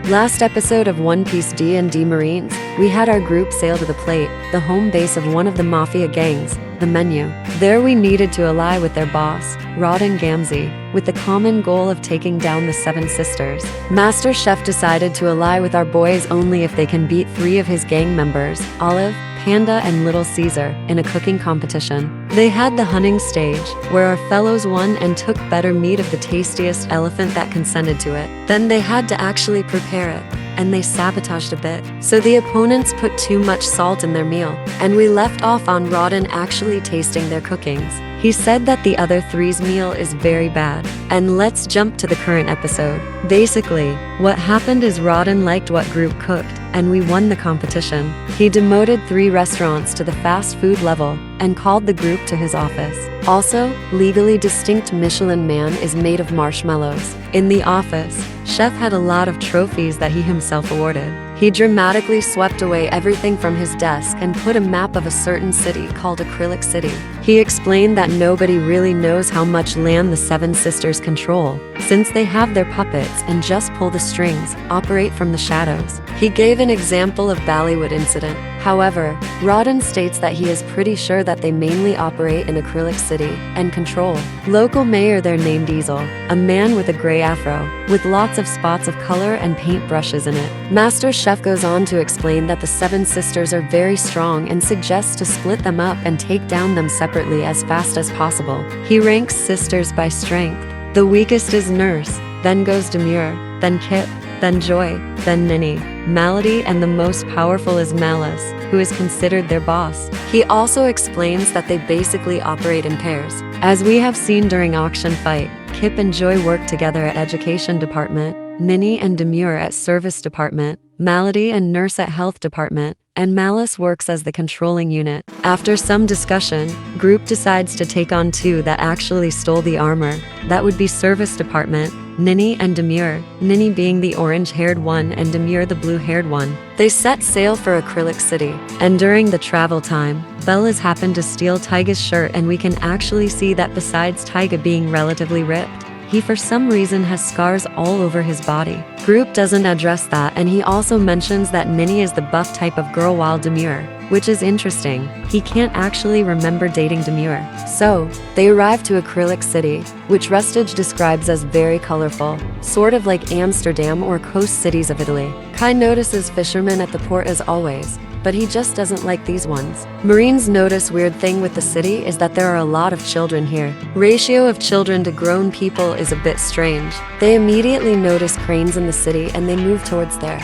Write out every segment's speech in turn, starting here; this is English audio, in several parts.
Last episode of One Piece D&D Marines, we had our group sail to the Plate, the home base of one of the mafia gangs, the Menu. There we needed to ally with their boss, Rod and Gamzee, with the common goal of taking down the Seven Sisters. Master Chef decided to ally with our boys only if they can beat 3 of his gang members, Olive, Panda and Little Caesar, in a cooking competition. They had the hunting stage, where our fellows won and took better meat of the tastiest elephant that consented to it. Then they had to actually prepare it, and they sabotaged a bit. So the opponents put too much salt in their meal, and we left off on Rodden actually tasting their cookings. He said that the other 3's meal is very bad. And let's jump to the current episode. Basically, what happened is Rodden liked what group cooked, and we won the competition. He demoted 3 restaurants to the fast food level and called the group to his office. Also, legally distinct Michelin Man is made of marshmallows. In the office, Chef had a lot of trophies that he himself awarded. He dramatically swept away everything from his desk and put a map of a certain city called Acrylic City. He explained that nobody really knows how much land the Seven Sisters control, since they have their puppets and just pull the strings, operate from the shadows. He gave an example of Bollywood incident. However, Rodden states that he is pretty sure that they mainly operate in Acrylic City and control. Local mayor there named Diesel, a man with a gray afro, with lots of spots of color and paint brushes in it. Master Chef goes on to explain that the Seven Sisters are very strong and suggests to split them up and take down them separately as fast as possible. He ranks sisters by strength. The weakest is Nurse, then goes Demure, then Kip, then Joy, then Ninny, Malady, and the most powerful is Malice, who is considered their boss. He also explains that they basically operate in pairs. As we have seen during Auction Fight, Kip and Joy work together at Education Department, Ninny and Demure at Service Department, Malady and Nurse at Health Department, and Malice works as the controlling unit. After some discussion, Group decides to take on 2 that actually stole the armor. That would be Service Department, Ninny and Demure, Ninny being the orange-haired one and Demure the blue-haired one. They set sail for Acrylic City, and during the travel time, Bella's happened to steal Taiga's shirt, and we can actually see that besides Taiga being relatively ripped, he for some reason has scars all over his body. Group doesn't address that, and he also mentions that Ninny is the buff type of girl while Demure, which is interesting. He can't actually remember dating Demure. So, they arrive to Acrylic City, which Rustage describes as very colorful, sort of like Amsterdam or coast cities of Italy. Kai notices fishermen at the port as always, but he just doesn't like these ones. Marines notice weird thing with the city is that there are a lot of children here. Ratio of children to grown people is a bit strange. They immediately notice cranes in the city and they move towards there.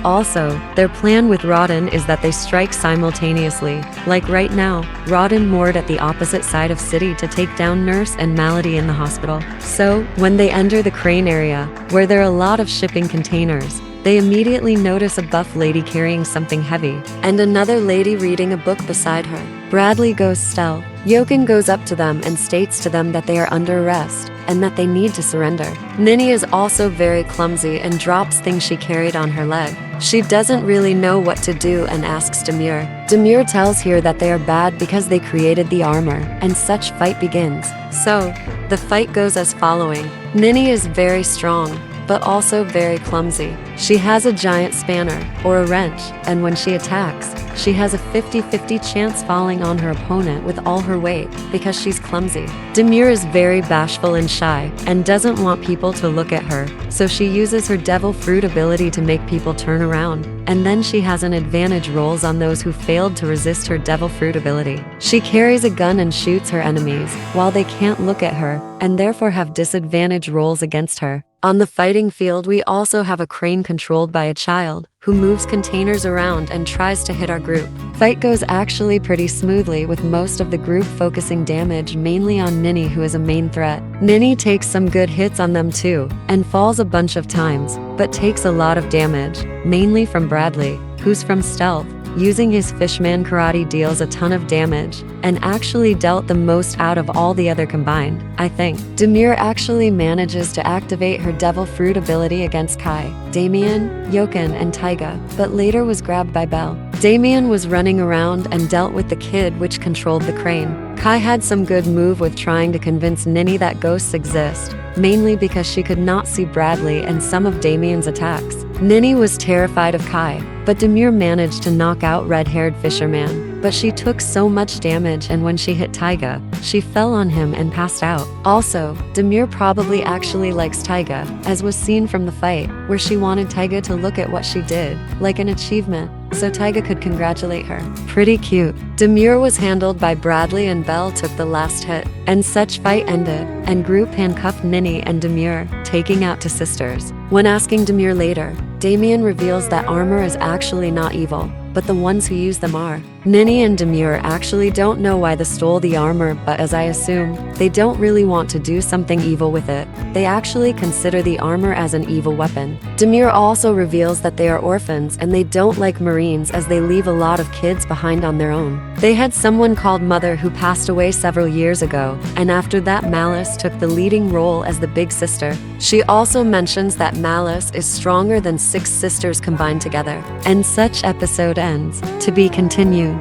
Also, their plan with Rodden is that they strike simultaneously. Like right now, Rodden moored at the opposite side of city to take down Nurse and Malady in the hospital. So, when they enter the crane area, where there are a lot of shipping containers, they immediately notice a buff lady carrying something heavy, and another lady reading a book beside her. Bradley goes stealth. Yoken goes up to them and states to them that they are under arrest, and that they need to surrender. Ninny is also very clumsy and drops things she carried on her leg. She doesn't really know what to do and asks Demure. Demure tells her that they are bad because they created the armor, and such fight begins. So, the fight goes as following. Ninny is very strong, but also very clumsy. She has a giant spanner, or a wrench, and when she attacks, she has a 50-50 chance falling on her opponent with all her weight, because she's clumsy. Demure is very bashful and shy, and doesn't want people to look at her, so she uses her devil fruit ability to make people turn around, and then she has an advantage rolls on those who failed to resist her devil fruit ability. She carries a gun and shoots her enemies, while they can't look at her, and therefore have disadvantage rolls against her. On the fighting field, we also have a crane controlled by a child, who moves containers around and tries to hit our group. Fight goes actually pretty smoothly, with most of the group focusing damage mainly on Ninny, who is a main threat. Ninny takes some good hits on them too, and falls a bunch of times, but takes a lot of damage, mainly from Bradley, who's from stealth. Using his fishman karate deals a ton of damage, and actually dealt the most out of all the other combined, I think. Demure actually manages to activate her devil fruit ability against Kai, Damien, Yoken, and Taiga, but later was grabbed by Belle. Damien was running around and dealt with the kid, which controlled the crane. Kai had some good move with trying to convince Ninny that ghosts exist, mainly because she could not see Bradley and some of Damien's attacks. Ninny was terrified of Kai, but Demure managed to knock out red-haired fisherman. But she took so much damage, and when she hit Taiga, she fell on him and passed out. Also, Demure probably actually likes Taiga, as was seen from the fight, where she wanted Taiga to look at what she did, like an achievement, so Taiga could congratulate her. Pretty cute. Demure was handled by Bradley and Belle took the last hit, and such fight ended, and group handcuffed Ninny and Demure, taking out to sisters. When asking Demure later, Damien reveals that armor is actually not evil, but the ones who use them are. Ninny and Demure actually don't know why they stole the armor, but as I assume, they don't really want to do something evil with it. They actually consider the armor as an evil weapon. Demure also reveals that they are orphans and they don't like Marines as they leave a lot of kids behind on their own. They had someone called Mother who passed away several years ago, and after that Malice took the leading role as the big sister. She also mentions that Malice is stronger than 6 sisters combined together. And such episode ends. To be continued.